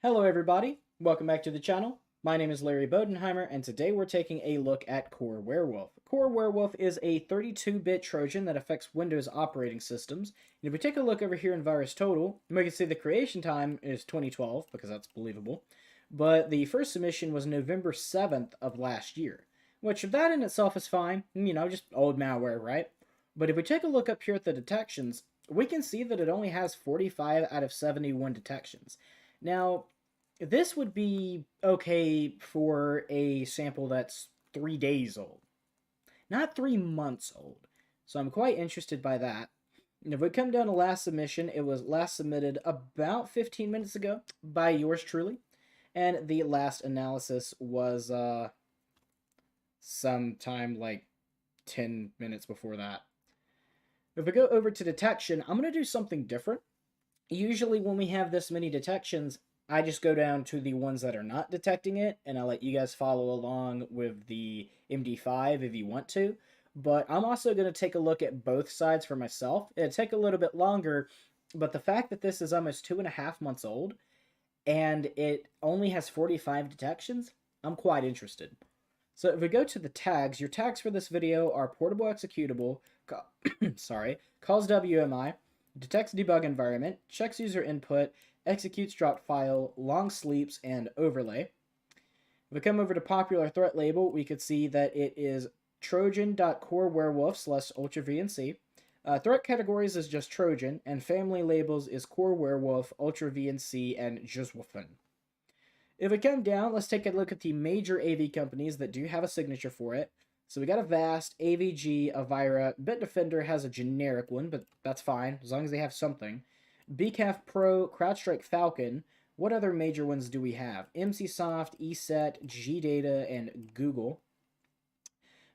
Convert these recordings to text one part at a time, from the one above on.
Hello everybody, welcome back to the channel. My name is Larry Bodenheimer, and today we're taking a look at CoreWerewolf. CoreWerewolf is a 32-bit Trojan that affects Windows operating systems. And if we take a look over here in VirusTotal, we can see the creation time is 2012, because that's believable. But the first submission was November 7th of last year, which that in itself is fine, just old malware, right? But if we take a look up here at the detections, we can see that it only has 45 out of 71 detections. Now, this would be okay for a sample that's 3 days old, not 3 months old. So I'm quite interested by that. And if we come down to last submission, it was last submitted about 15 minutes ago by yours truly. And the last analysis was sometime like 10 minutes before that. If we go over to detection, I'm going to do something different. Usually when we have this many detections, I just go down to the ones that are not detecting it, and I'll let you guys follow along with the MD5 if you want to. But I'm also going to take a look at both sides for myself. It'll take a little bit longer, but the fact that this is almost 2.5 months old, and it only has 45 detections, I'm quite interested. So if we go to the tags, your tags for this video are portable executable, calls WMI, detects debug environment, checks user input, executes dropped file, long sleeps, and overlay. If we come over to popular threat label, we could see that it is Trojan.CoreWerewolf / UltraVNC. Threat categories is just Trojan, and family labels is CoreWerewolf, UltraVNC, and Juzwolfen. If we come down, let's take a look at the major AV companies that do have a signature for it. So we got Avast, AVG, Avira. Bitdefender has a generic one, but that's fine, as long as they have something. BCAF Pro, CrowdStrike Falcon. What other major ones do we have? MCSoft, ESET, GData, and Google.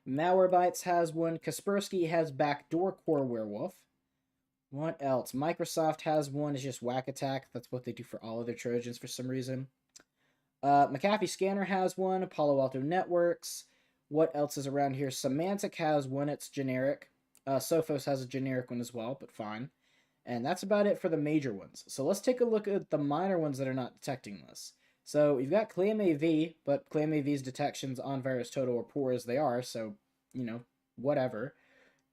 Malwarebytes has one. Kaspersky has Backdoor CoreWerewolf. What else? Microsoft has one. It's just Whack Attack. That's what they do for all of their Trojans for some reason. McAfee Scanner has one. Palo Alto Networks. What else is around here? Symantec has one. It's generic. Sophos has a generic one as well, but fine. And that's about it for the major ones. So let's take a look at the minor ones that are not detecting this. So you've got ClamAV, but ClamAV's detections on VirusTotal are poor as they are, so, whatever.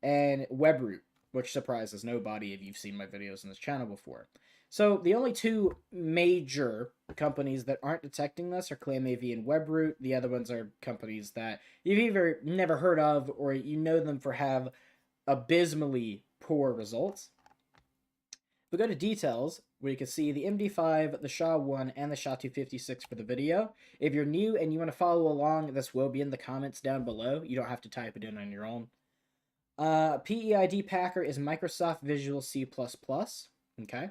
And WebRoot, which surprises nobody if you've seen my videos on this channel before. So the only two major companies that aren't detecting this are ClamAV and WebRoot. The other ones are companies that you've either never heard of or you know them for have abysmally poor results. If we go to details, we can see the MD5, the SHA-1, and the SHA-256 for the video. If you're new and you want to follow along, this will be in the comments down below. You don't have to type it in on your own. PEID Packer is Microsoft Visual C++. Okay.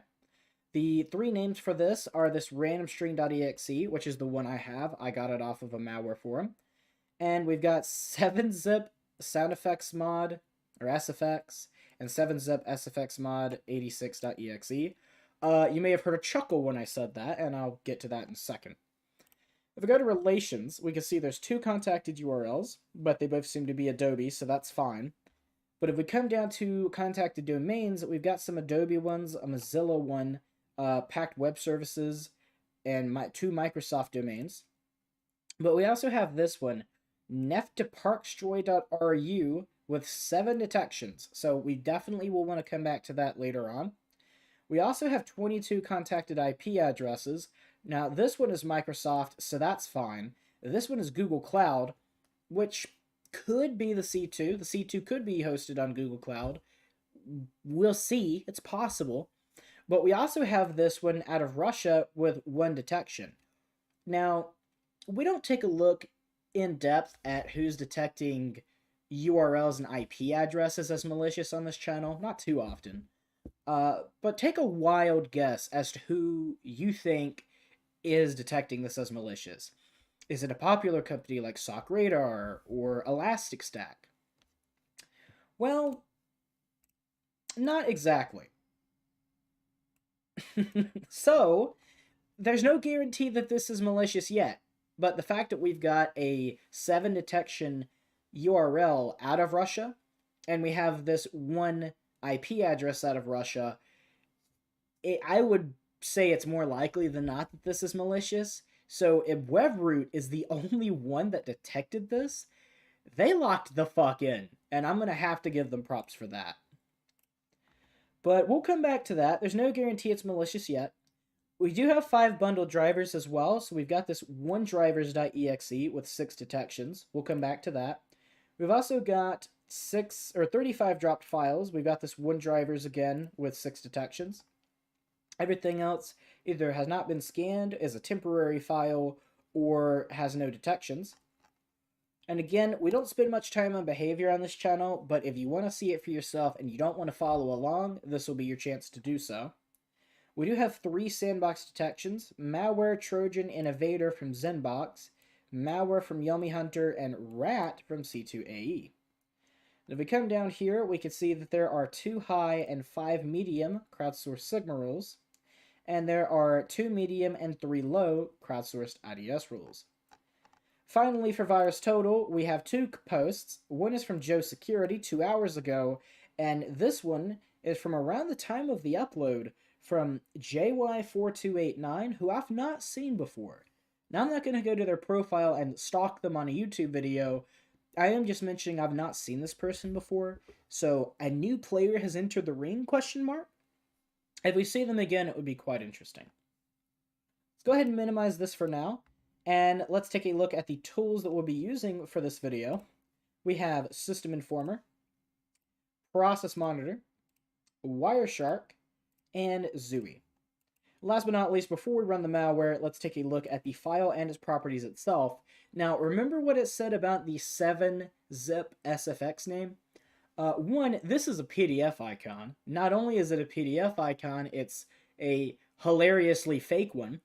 The three names for this are this randomstring.exe, which is the one I have. I got it off of a malware forum. And we've got 7-zip sound effects mod, or SFX, and 7-zip SFX mod 86.exe. You may have heard a chuckle when I said that, and I'll get to that in a second. If we go to relations, we can see there's two contacted URLs, but they both seem to be Adobe, so that's fine. But if we come down to contacted domains, we've got some Adobe ones, a Mozilla one, Packed Web Services, and two Microsoft domains. But we also have this one, neftdeparkstroy.ru, with 7 detections, so we definitely will want to come back to that later on. We also have 22 contacted IP addresses. Now, this one is Microsoft, so that's fine. This one is Google Cloud, which could be the C2. The C2 could be hosted on Google Cloud. We'll see. It's possible. But we also have this one out of Russia with 1 detection. Now, we don't take a look in depth at who's detecting URLs and IP addresses as malicious on this channel. Not too often. But take a wild guess as to who you think is detecting this as malicious. Is it a popular company like SockRadar or Elasticstack? Well, not exactly. So, there's no guarantee that this is malicious yet. But the fact that we've got a 7 detection URL out of Russia, and we have this 1 IP address out of Russia, I would say it's more likely than not that this is malicious. So if Webroot is the only one that detected this, they locked the fuck in. And I'm going to have to give them props for that. But we'll come back to that. There's no guarantee it's malicious yet. We do have 5 bundled drivers as well. So we've got this one drivers.exe with 6 detections. We'll come back to that. We've also got 35 dropped files. We've got this one drivers again with 6 detections. Everything else either has not been scanned, is a temporary file, or has no detections. And again, we don't spend much time on behavior on this channel, but if you want to see it for yourself and you don't want to follow along, this will be your chance to do so. We do have 3 sandbox detections: malware, Trojan, and evader from Zenbox, malware from Yummy Hunter, and rat from C2AE. If we come down here, we can see that there are 2 high and 5 medium crowdsourced Sigma rules, and there are 2 medium and 3 low crowdsourced IDS rules. Finally, for virus total, we have 2 posts. One is from Joe Security 2 hours ago, and this one is from around the time of the upload from JY4289, who I've not seen before. Now, I'm not going to go to their profile and stalk them on a YouTube video. I am just mentioning I've not seen this person before, so a new player has entered the ring, ? If we see them again, it would be quite interesting. Let's go ahead and minimize this for now, and let's take a look at the tools that we'll be using for this video. We have System Informer, Process Monitor, Wireshark, and Zooey. Last but not least, before we run the malware, let's take a look at the file and its properties itself. Now, remember what it said about the 7-zip SFX name? One, this is a PDF icon. Not only is it a PDF icon, it's a hilariously fake one,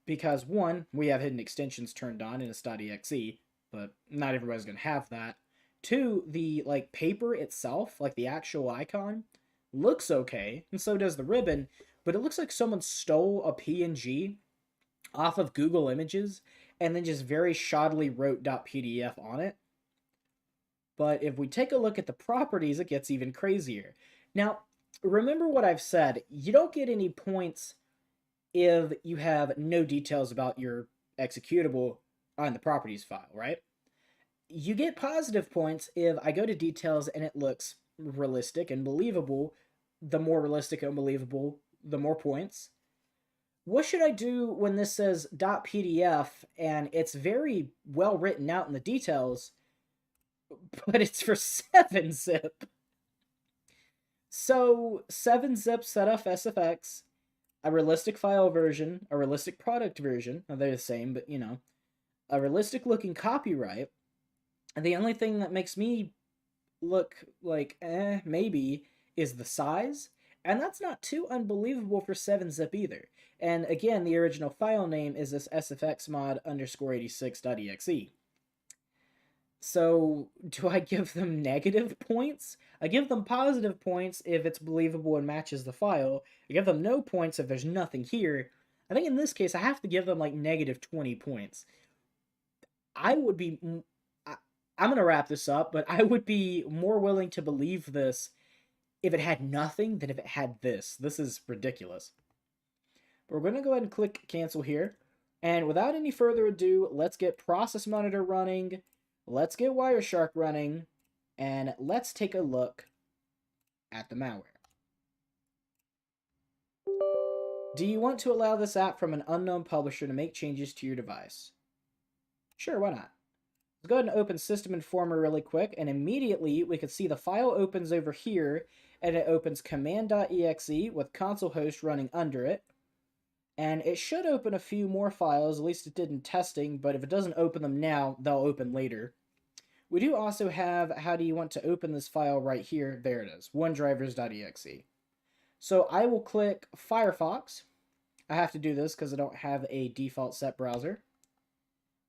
because one, we have hidden extensions turned on in a .exe, but not everybody's going to have that. Two, the paper itself, the actual icon, looks okay, and so does the ribbon, but it looks like someone stole a PNG off of Google Images and then just very shoddily wrote .pdf on it. But if we take a look at the properties, it gets even crazier. Now, remember what I've said. You don't get any points if you have no details about your executable on the properties file, right? You get positive points if I go to details and it looks realistic and believable. The more realistic and believable, the more points. What should I do when this says .pdf and it's very well written out in the details, but it's for 7-zip? So 7-zip setup SFX, a realistic file version, a realistic product version, they're the same, but a realistic looking copyright, and the only thing that makes me look like maybe is the size, and that's not too unbelievable for 7-zip either. And again, the original file name is this sfxmod_86.exe. So, do I give them negative points? I give them positive points if it's believable and matches the file. I give them no points if there's nothing here. I think in this case, I have to give them negative 20 points. I'm going to wrap this up, but I would be more willing to believe this if it had nothing than if it had this. This is ridiculous. But we're going to go ahead and click cancel here. And without any further ado, let's get Process Monitor running. Let's get Wireshark running, and let's take a look at the malware. Do you want to allow this app from an unknown publisher to make changes to your device? Sure, why not? Let's go ahead and open System Informer really quick, and immediately we can see the file opens over here, and it opens command.exe with console host running under it. And it should open a few more files, at least it did in testing, but if it doesn't open them now, they'll open later. We do also have how do you want to open this file right here. There it is, onedrivers.exe. So I will click Firefox. I have to do this because I don't have a default set browser.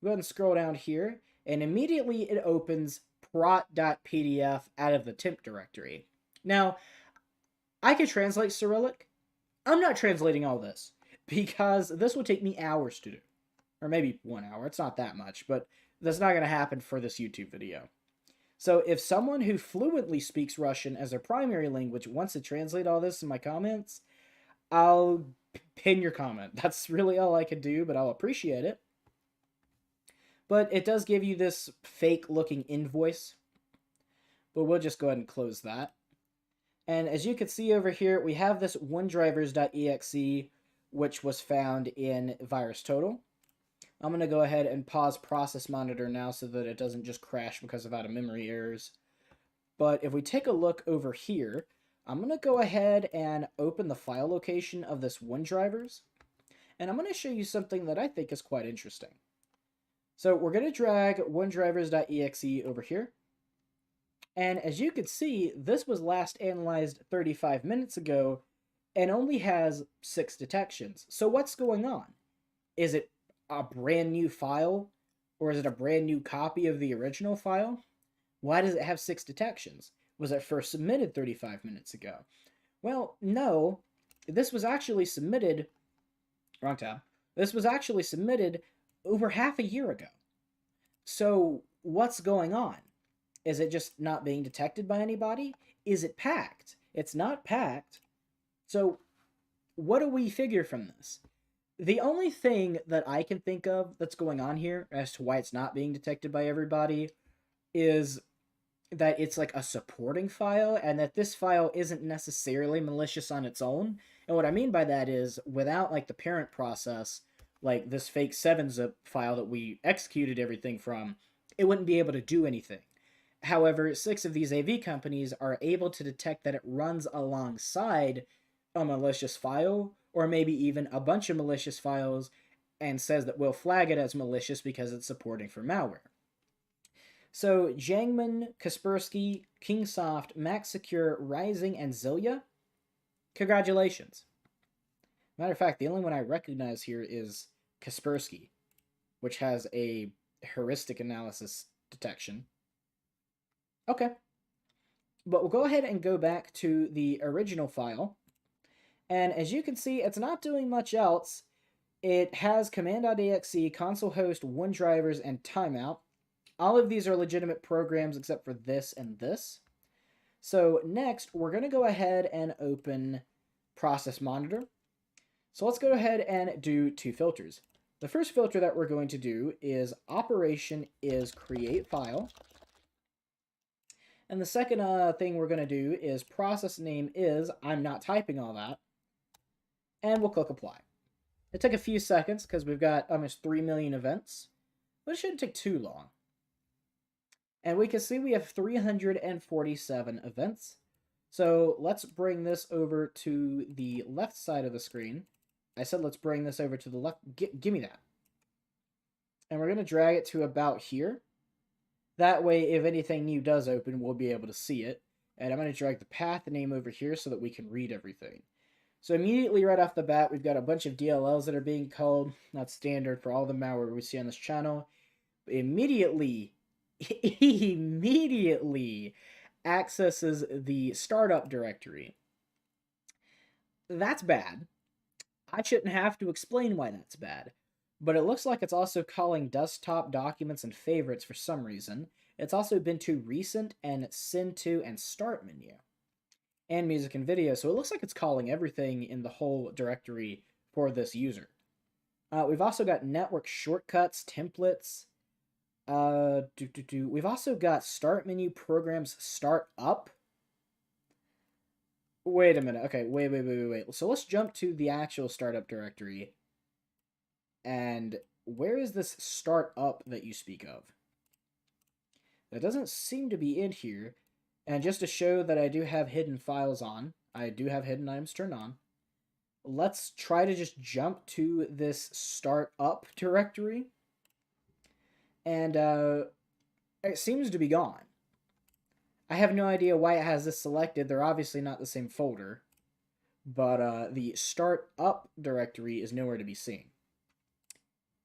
Go ahead and scroll down here, and immediately it opens prot.pdf out of the temp directory. Now, I could translate Cyrillic. I'm not translating all this, because this would take me hours to do. Or maybe 1 hour. It's not that much, but that's not going to happen for this YouTube video. So if someone who fluently speaks Russian as their primary language wants to translate all this in my comments, I'll pin your comment. That's really all I can do, but I'll appreciate it. But it does give you this fake looking invoice. But we'll just go ahead and close that. And as you can see over here, we have this OneDrivers.exe, which was found in VirusTotal. I'm going to go ahead and pause Process Monitor now so that it doesn't just crash because of out-of-memory errors. But if we take a look over here, I'm going to go ahead and open the file location of this OneDrivers. And I'm going to show you something that I think is quite interesting. So we're going to drag OneDrivers.exe over here. And as you can see, this was last analyzed 35 minutes ago and only has 6 detections. So what's going on? Is it a brand new file? Or is it a brand new copy of the original file? Why does it have 6 detections? Was it first submitted 35 minutes ago? Well, no. This was actually submitted... Wrong tab. This was actually submitted over half a year ago. So what's going on? Is it just not being detected by anybody? Is it packed? It's not packed. So what do we figure from this? The only thing that I can think of that's going on here as to why it's not being detected by everybody is that it's like a supporting file and that this file isn't necessarily malicious on its own. And what I mean by that is without like the parent process, like this fake 7-zip file that we executed everything from, it wouldn't be able to do anything. However, 6 of these AV companies are able to detect that it runs alongside a malicious file, or maybe even a bunch of malicious files, and says that we'll flag it as malicious because it's supporting for malware. So, Jangman, Kaspersky, Kingsoft, MaxSecure, Rising, and Zillia, congratulations. Matter of fact, the only one I recognize here is Kaspersky, which has a heuristic analysis detection. Okay. But we'll go ahead and go back to the original file. And as you can see, it's not doing much else. It has command.exe, console host, OneDrivers, and timeout. All of these are legitimate programs except for this and this. So next, we're going to go ahead and open Process Monitor. So let's go ahead and do 2 filters. The first filter that we're going to do is operation is create file. And the second thing we're going to do is process name is, I'm not typing all that, and we'll click apply. It took a few seconds because we've got almost 3 million events, but it shouldn't take too long. And we can see we have 347 events. So let's bring this over to the left side of the screen. I said let's bring this over to the left. Give me that. And we're going to drag it to about here. That way, if anything new does open, we'll be able to see it. And I'm going to drag the path name over here so that we can read everything. So immediately right off the bat, we've got a bunch of DLLs that are being called. That's standard for all the malware we see on this channel. Immediately accesses the startup directory. That's bad. I shouldn't have to explain why that's bad. But it looks like it's also calling desktop documents and favorites for some reason. It's also been to recent and send to and start menu. And music and video. So it looks like it's calling everything in the whole directory for this user. We've also got network shortcuts, templates. We've also got start menu programs start up. Wait a minute. Okay, wait. So let's jump to the actual startup directory. And where is this start up that you speak of? That doesn't seem to be in here. And just to show that I do have hidden files on, I do have hidden items turned on. Let's try to just jump to this start up directory. And it seems to be gone. I have no idea why it has this selected. They're obviously not the same folder. But the start up directory is nowhere to be seen.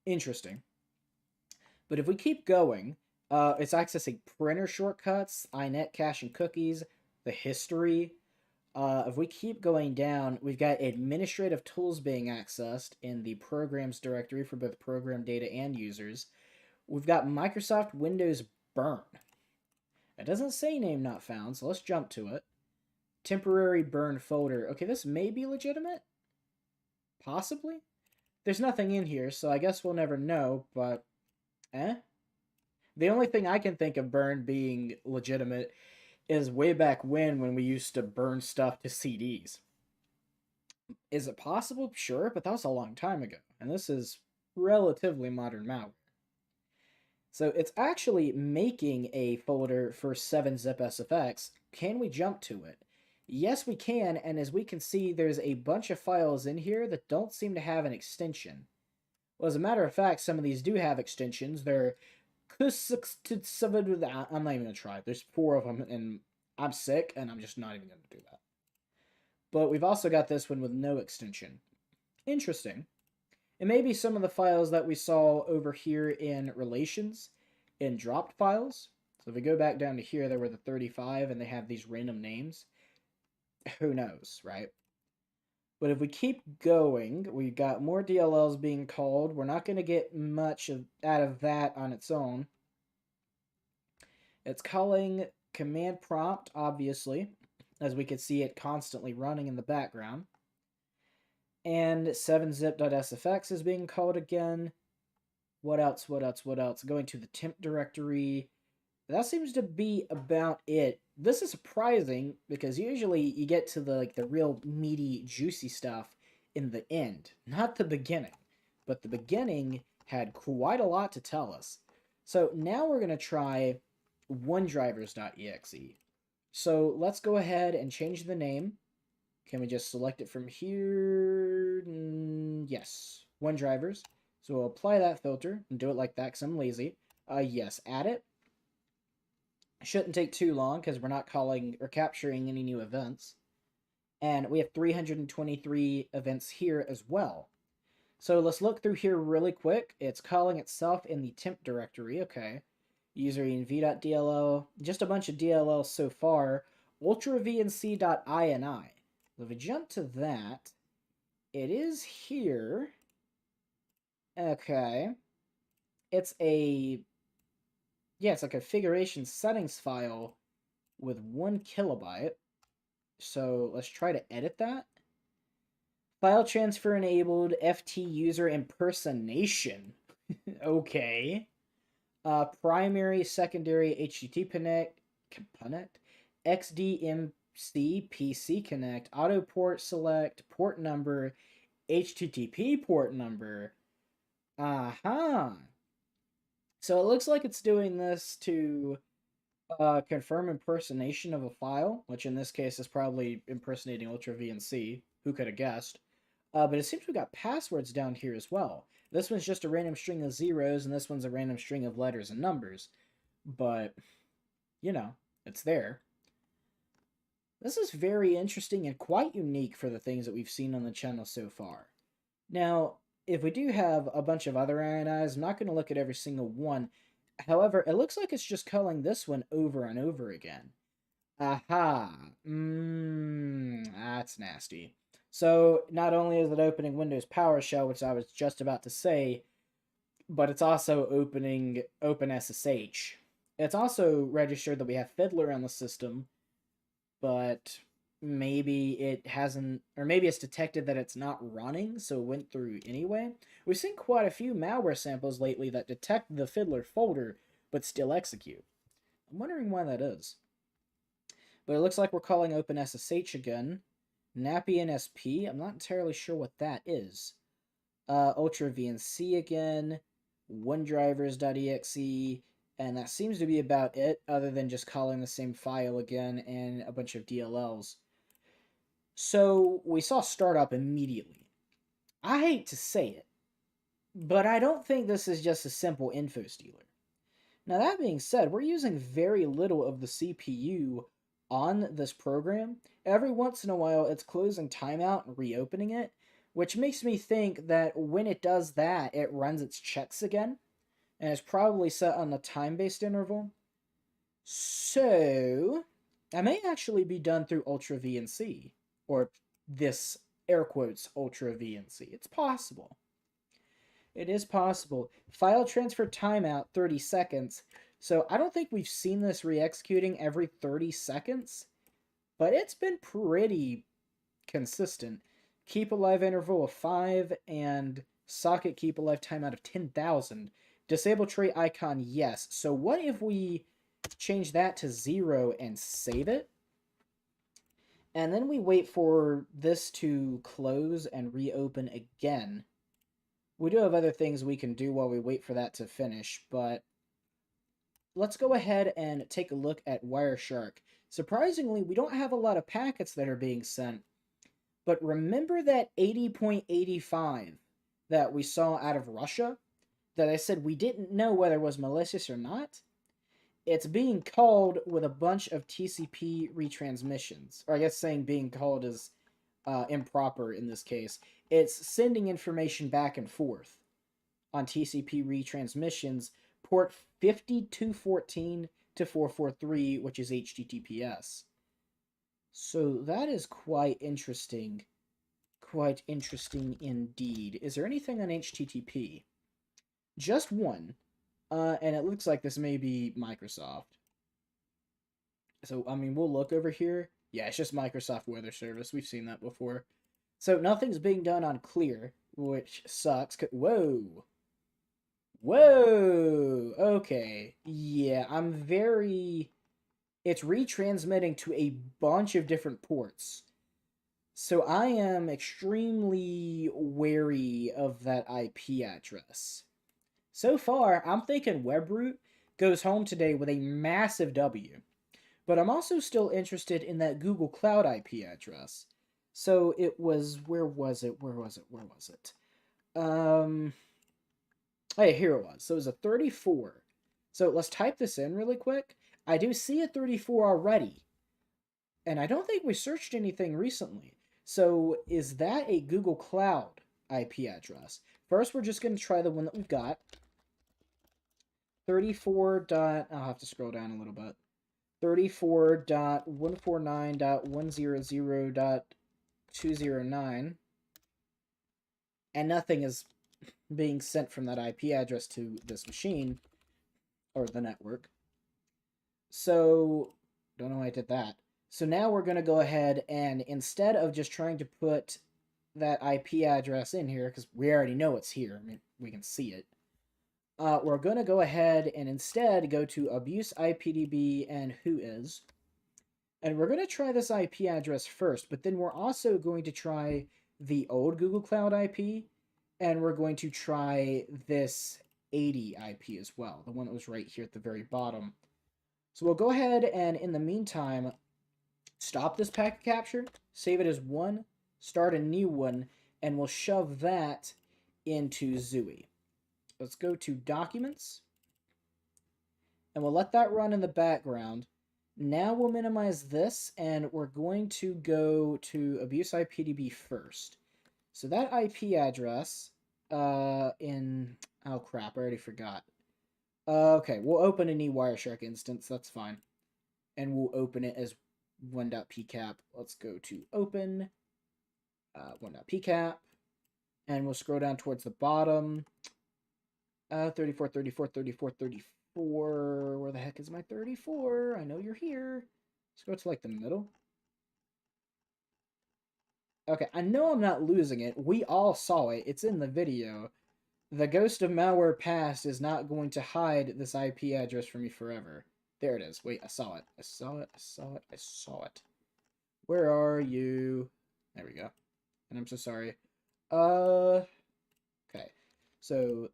Interesting. But if we keep going, it's accessing printer shortcuts, iNet cache and cookies, the history. If we keep going down, we've got administrative tools being accessed in the programs directory for both program data and users. We've got Microsoft Windows burn. It doesn't say name not found, so let's jump to it. Temporary burn folder. Okay, this may be legitimate. Possibly? There's nothing in here, so I guess we'll never know, but... The only thing I can think of burn being legitimate is way back when we used to burn stuff to CDs. Is it possible? Sure, but that was a long time ago, and this is relatively modern malware. So it's actually making a folder for 7-zip SFX. Can we jump to it? Yes, we can, and as we can see, there's a bunch of files in here that don't seem to have an extension. Well, as a matter of fact, some of these do have extensions. They're... I'm not even going to try. There's 4 of them, and I'm sick, and I'm just not even going to do that. But we've also got this one with no extension. Interesting. It may be some of the files that we saw over here in relations, in dropped files. So if we go back down to here, there were the 35, and they have these random names. Who knows, right? But if we keep going, we've got more DLLs being called. We're not going to get much out of that on its own. It's calling command prompt, obviously, as we can see it constantly running in the background. And 7zip.sfx is being called again. What else? Going to the temp directory. That seems to be about it. This is surprising because usually you get to the real meaty, juicy stuff in the end, not the beginning. But the beginning had quite a lot to tell us. So now we're going to try OneDrivers.exe. So let's go ahead and change the name. Can we just select it from here? Yes, OneDrivers. So we'll apply that filter and do it like that because I'm lazy. Yes, add it. Shouldn't take too long because we're not calling or capturing any new events. And we have 323 events here as well. So let's look through here really quick. It's calling itself in the temp directory. Okay. User env.dll. Just a bunch of DLL so far. ultravnc.ini. If we jump to that, it is here. Okay. It's a... Yeah, it's a configuration settings file with 1 kilobyte. So let's try to edit that. File transfer enabled, FT user impersonation. Okay. Primary, secondary, HTTP connect, XDMC, PC connect, auto port select, port number, HTTP port number. Aha. So it looks like it's doing this to confirm impersonation of a file, which in this case is probably impersonating UltraVNC. Who could have guessed? But it seems we've got passwords down here as well. This one's just a random string of zeros, and this one's a random string of letters and numbers. But, you know, it's there. This is very interesting and quite unique for the things that we've seen on the channel so far. Now, if we do have a bunch of other INIs, I'm not going to look at every single one. However, it looks like it's just calling this one over and over again. Aha. That's nasty. So, not only is it opening Windows PowerShell, which I was just about to say, but it's also opening OpenSSH. It's also registered that we have Fiddler on the system, but maybe it hasn't, or maybe it's detected that it's not running, so it went through anyway. We've seen quite a few malware samples lately that detect the Fiddler folder, but still execute. I'm wondering why that is. But it looks like we're calling OpenSSH again. Nappy NSP, I'm not entirely sure what that is. UltraVNC again. OneDrivers.exe. And that seems to be about it, other than just calling the same file again and a bunch of DLLs. So we saw startup immediately. I hate to say it, but I don't think this is just a simple info stealer. Now that being said, we're using very little of the CPU on this program. Every once in a while it's closing timeout and reopening it, which makes me think that when it does that, it runs its checks again, and it's probably set on a time-based interval. So, that may actually be done through UltraVNC, or this, air quotes, UltraVNC. It's possible. It is possible. File transfer timeout, 30 seconds. So I don't think we've seen this re-executing every 30 seconds, but it's been pretty consistent. keep alive interval of 5, and socket keep alive timeout of 10,000. Disable tray icon, yes. So what if we change that to 0 and save it? And then we wait for this to close and reopen again. We do have other things we can do while we wait for that to finish, but let's go ahead and take a look at Wireshark. Surprisingly, we don't have a lot of packets that are being sent, but remember that 80.85 that we saw out of Russia that I said we didn't know whether it was malicious or not? It's being called with a bunch of TCP retransmissions. Or I guess saying being called is improper in this case. It's sending information back and forth on TCP retransmissions, port 5214 to 443, which is HTTPS. So that is quite interesting. Quite interesting indeed. Is there anything on HTTP? Just one. And it looks like this may be Microsoft. So, I mean, we'll look over here. Yeah, it's just Microsoft Weather Service. We've seen that before. So, nothing's being done on clear, which sucks. Whoa. Whoa. Okay. Yeah, I'm very... It's retransmitting to a bunch of different ports. So, I am extremely wary of that IP address. So far, I'm thinking Webroot goes home today with a massive W. But I'm also still interested in that Google Cloud IP address. So it was, where was it? Hey, here it was. So it was a 34. So let's type this in really quick. I do see a 34 already. And I don't think we searched anything recently. So is that a Google Cloud IP address? First, we're just going to try the one that we've got. 34. I'll have to scroll down a little bit. 34.149.100.209. And nothing is being sent from that IP address to this machine, or the network. So, don't know why I did that. So now we're going to go ahead and, instead of just trying to put that IP address in here, because we already know it's here, I mean, we can see it, we're going to go ahead and instead go to abuse IPDB and whois. And we're going to try this IP address first, but then we're also going to try the old Google Cloud IP, and we're going to try this 80 IP as well, the one that was right here at the very bottom. So we'll go ahead and, in the meantime, stop this packet capture, save it as 1, start a new one, and we'll shove that into Zooey. Let's go to Documents, and we'll let that run in the background. Now we'll minimize this, and we're going to go to Abuse IPDB first. So that IP address in... Oh, crap, I already forgot. Okay, we'll open a new Wireshark instance. That's fine. And we'll open it as 1.pcap. Let's go to Open 1.pcap. And we'll scroll down towards the bottom. 34, 34, 34, 34. Where the heck is my 34? I know you're here. Let's go to, like, the middle. Okay, I know I'm not losing it. We all saw it. It's in the video. The ghost of malware past is not going to hide this IP address from me forever. There it is. Wait, I saw it. I saw it. I saw it. I saw it. Where are you? There we go. And I'm so sorry. Okay. So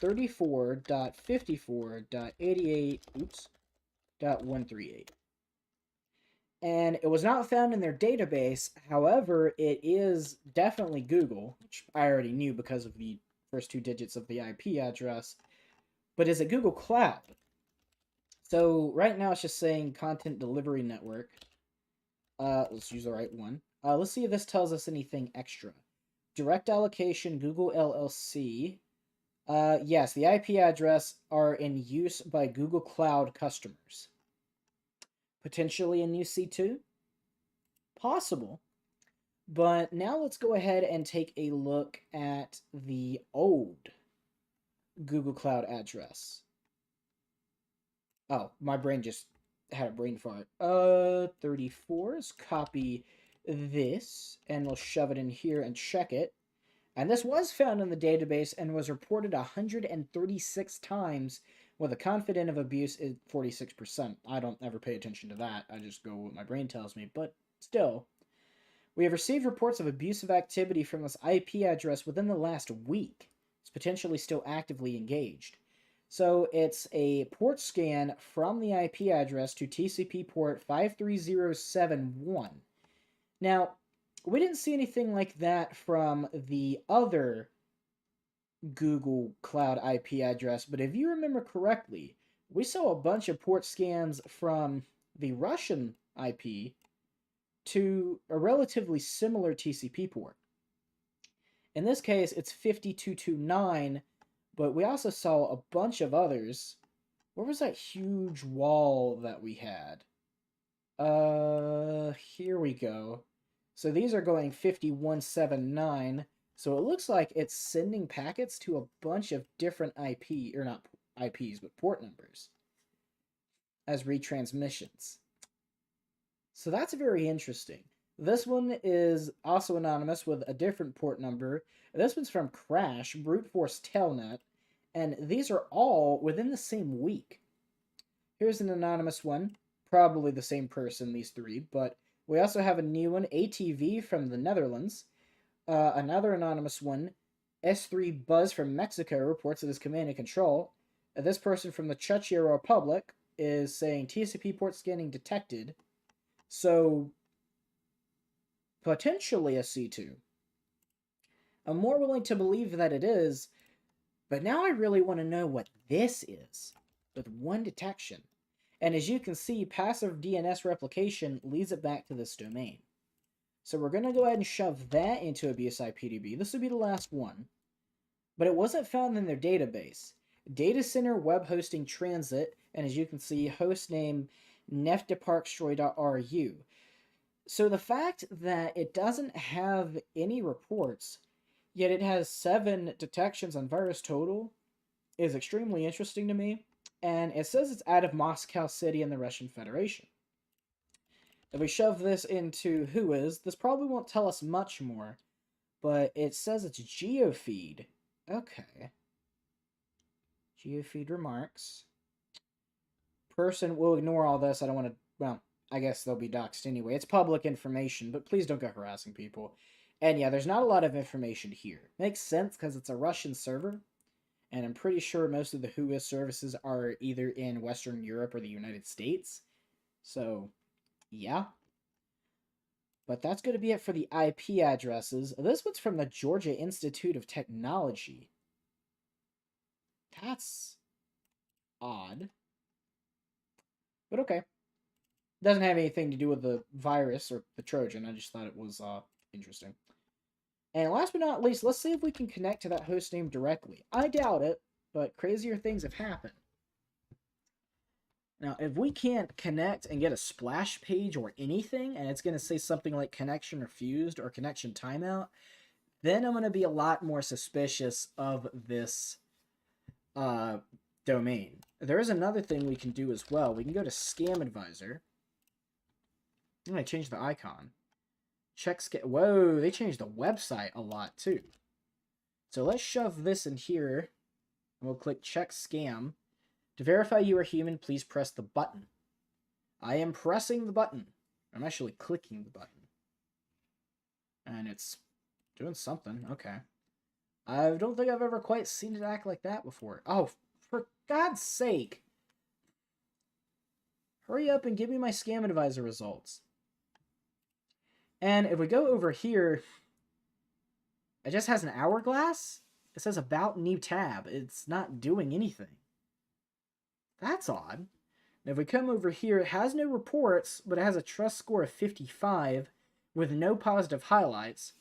34.54.88, oops, .138. And it was not found in their database. However, it is definitely Google, which I already knew because of the first 2 digits of the IP address. But is it Google Cloud? So right now it's just saying Content Delivery Network. Let's use the right one. Let's see if this tells us anything extra. Direct Allocation, Google LLC. Yes, the IP address are in use by Google Cloud customers. Potentially a new C2? Possible. But now let's go ahead and take a look at the old Google Cloud address. Oh, my brain just had a brain fart. 34 is copy this, and we'll shove it in here and check it. And this was found in the database and was reported 136 times, with a confidence of abuse at 46%. I don't ever pay attention to that. I just go what my brain tells me. But still, we have received reports of abusive activity from this IP address within the last week. It's potentially still actively engaged. So it's a port scan from the IP address to TCP port 53071. Now, we didn't see anything like that from the other Google Cloud IP address, but if you remember correctly, we saw a bunch of port scans from the Russian IP to a relatively similar TCP port. In this case, it's 5229, but we also saw a bunch of others. Where was that huge wall that we had? Here we go. So these are going 5179. So it looks like it's sending packets to a bunch of different IP, or not IPs, but port numbers as retransmissions. So that's very interesting. This one is also anonymous with a different port number. This one's from Crash, Brute Force Telnet, and these are all within the same week. Here's an anonymous one, probably the same person, these three, but we also have a new one, ATV from the Netherlands. Another anonymous one, S3 Buzz from Mexico, reports it as command and control. This person from the Czechia Republic is saying TCP port scanning detected. So, potentially a C2. I'm more willing to believe that it is, but now I really want to know what this is, with one detection. And as you can see, passive DNS replication leads it back to this domain. So we're going to go ahead and shove that into Abuse IPDB. This will be the last one. But it wasn't found in their database. Data Center Web Hosting Transit, and as you can see, host name nefteparkstroy.ru. So the fact that it doesn't have any reports, yet it has 7 detections on virus total, is extremely interesting to me. And it says it's out of Moscow City in the Russian Federation. If we shove this into Whois, this probably won't tell us much more, but it says it's geofeed. Okay. Geofeed remarks. Person, we'll ignore all this. I don't want to, well, I guess they'll be doxxed anyway. It's public information, but please don't go harassing people. And yeah, there's not a lot of information here. Makes sense because it's a Russian server, and I'm pretty sure most of the Whois services are either in Western Europe or the United States. So, yeah. But that's going to be it for the IP addresses. This one's from the Georgia Institute of Technology. That's odd. But okay. Doesn't have anything to do with the virus or the Trojan. I just thought it was interesting. And last but not least, let's see if we can connect to that host name directly. I doubt it, but crazier things have happened. Now, if we can't connect and get a splash page or anything, and it's going to say something like connection refused or connection timeout, then I'm going to be a lot more suspicious of this domain. There is another thing we can do as well. We can go to Scam Advisor. I'm going to change the icon. Check scam. Whoa, they changed the website a lot too. So let's shove this in here. And we'll click Check Scam. To verify you are human, please press the button. I am pressing the button. I'm actually clicking the button. And it's doing something. Okay. I don't think I've ever quite seen it act like that before. Oh, for God's sake. Hurry up and give me my Scam Advisor results. And if we go over here, it just has an hourglass. It says about new tab. It's not doing anything. That's odd. And if we come over here, it has no reports, but it has a trust score of 55 with no positive highlights.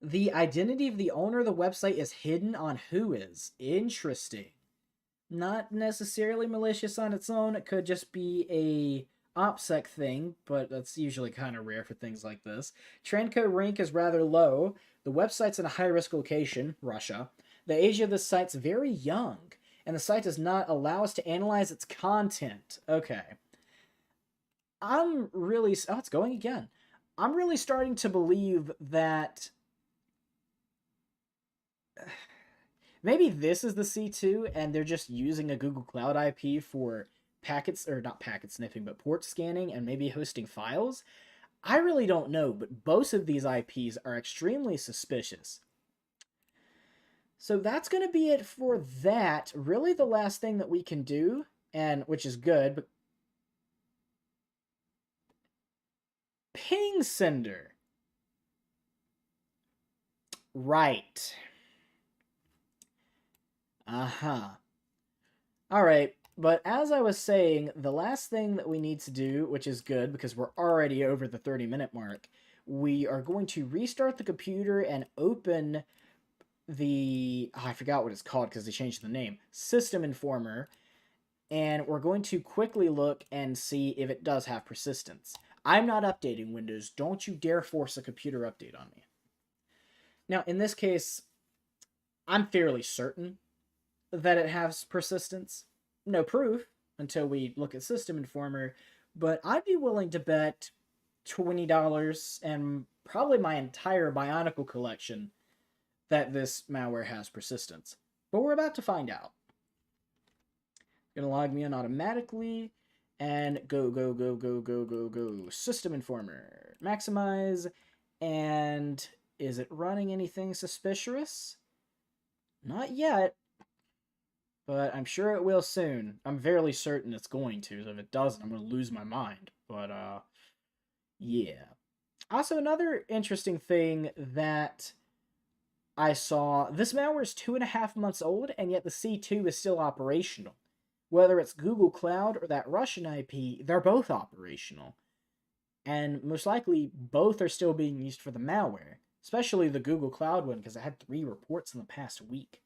The identity of the owner of the website is hidden on Whois. Interesting. Not necessarily malicious on its own. It could just be a OPSEC thing, but that's usually kind of rare for things like this. Tranco rank is rather low. The website's in a high-risk location, Russia. The age of this site's very young, and the site does not allow us to analyze its content. Okay. I'm really... Oh, it's going again. I'm really starting to believe that maybe this is the C2 and they're just using a Google Cloud IP for packets, or not packet sniffing, but port scanning and maybe hosting files. I really don't know, but both of these IPs are extremely suspicious. So that's going to be it for that. Really the last thing that we can do, and which is good, but ping sender. Right. Uh-huh. Alright, but as I was saying, the last thing that we need to do, which is good because we're already over the 30-minute mark, we are going to restart the computer and open the... I forgot what it's called because they changed the name. System Informer. And we're going to quickly look and see if it does have persistence. I'm not updating Windows. Don't you dare force a computer update on me. Now, in this case, I'm fairly certain that it has persistence. No proof until we look at System Informer, but I'd be willing to bet $20 and probably my entire Bionicle collection that this malware has persistence. But we're about to find out. Gonna log me in automatically and go. System Informer. Maximize. And is it running anything suspicious? Not yet. But I'm sure it will soon. I'm fairly certain it's going to. So if it doesn't, I'm going to lose my mind. But, yeah. Also, another interesting thing that I saw, this malware is 2.5 months old, and yet the C2 is still operational. Whether it's Google Cloud or that Russian IP, they're both operational. And most likely, both are still being used for the malware. Especially the Google Cloud one, because I had 3 reports in the past week.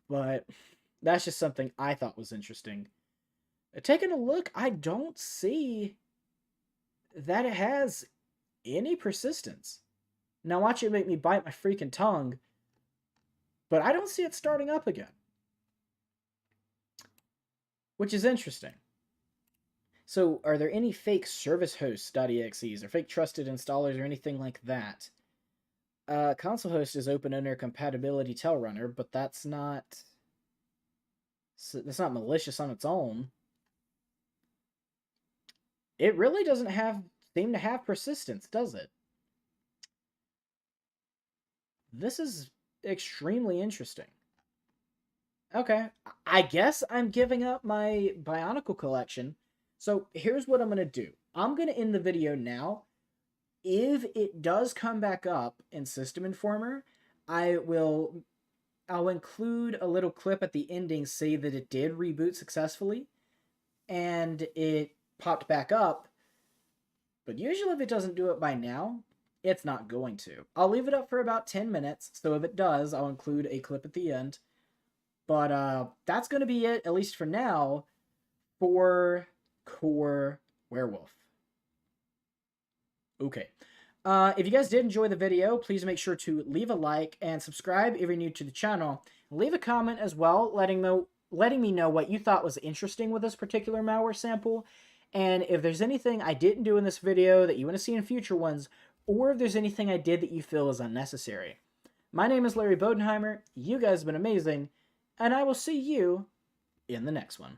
But that's just something I thought was interesting. Taking a look, I don't see that it has any persistence. Now watch it make me bite my freaking tongue, but I don't see it starting up again. Which is interesting. So, are there any fake service hosts.exes or fake trusted installers or anything like that? Console host is open owner compatibility tail runner, but that's not malicious on its own. It really doesn't seem to have persistence, does it? This is extremely interesting. Okay, I guess I'm giving up my Bionicle collection. So here's what I'm going to do. I'm going to end the video now. If it does come back up in System Informer, I'll include a little clip at the ending say that it did reboot successfully and it popped back up. But usually if it doesn't do it by now, it's not going to. I'll leave it up for about 10 minutes, so if it does, I'll include a clip at the end. But that's going to be it, at least for now, for Core Werewolf. Okay. If you guys did enjoy the video, please make sure to leave a like and subscribe if you're new to the channel. Leave a comment as well, letting me know what you thought was interesting with this particular malware sample. And if there's anything I didn't do in this video that you want to see in future ones, or if there's anything I did that you feel is unnecessary. My name is Larry Bodenheimer. You guys have been amazing. And I will see you in the next one.